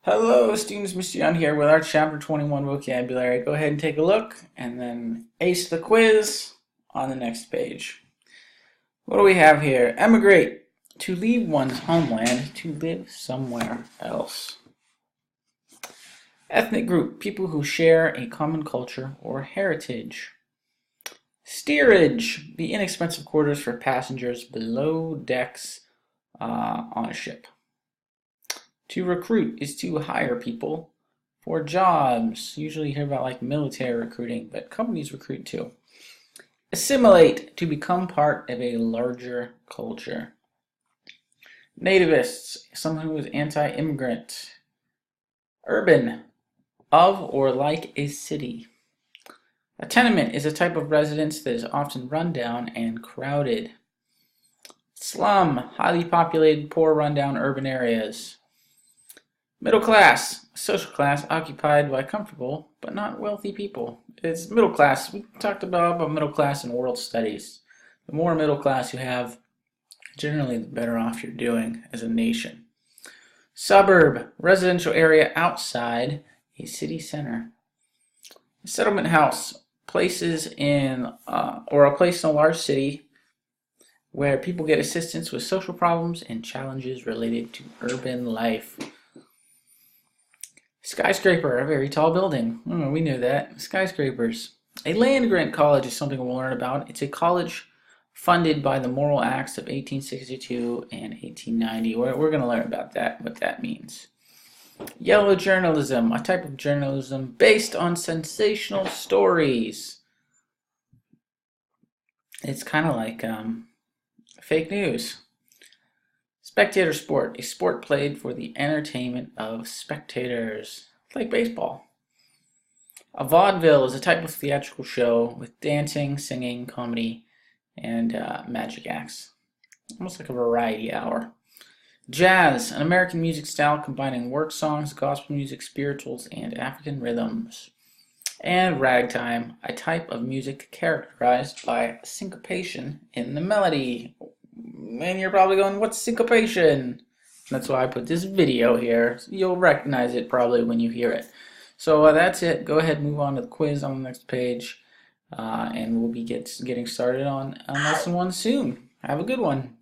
Hello students, Mr. Young here with our Chapter 21 vocabulary. Go ahead and take a look and then ace the quiz on the next page. What do we have here? Emigrate, to leave one's homeland to live somewhere else. Ethnic group, people who share a common culture or heritage. Steerage, the inexpensive quarters for passengers below decks on a ship. To recruit is to hire people for jobs. Usually you hear about like military recruiting, but companies recruit too. Assimilate, to become part of a larger culture. Nativists, someone who is anti-immigrant. Urban, of or like a city. A tenement is a type of residence that is often run down and crowded. Slum, highly populated, poor, rundown urban areas. Middle class, social class occupied by comfortable but not wealthy people. It's middle class. We talked about middle class in world studies. The more middle class you have, generally the better off you're doing as a nation. Suburb, residential area outside a city center. Settlement house, places in or a place in a large city where people get assistance with social problems and challenges related to urban life. Skyscraper, a very tall building. We knew that. Skyscrapers. A land-grant college is something we'll learn about. It's a college funded by the Moral Acts of 1862 and 1890. We're going to learn about that, what that means. Yellow journalism, a type of journalism based on sensational stories. It's kind of like fake news. Spectator sport, a sport played for the entertainment of spectators, like baseball. A vaudeville is a type of theatrical show with dancing, singing, comedy, and magic acts. Almost like a variety hour. Jazz, an American music style combining work songs, gospel music, spirituals, and African rhythms. And ragtime, a type of music characterized by syncopation in the melody. And you're probably going, what's syncopation? That's why I put this video here. You'll recognize it probably when you hear it. So that's it. Go ahead and move on to the quiz on the next page. And we'll be getting started on lesson 1 soon. Have a good one.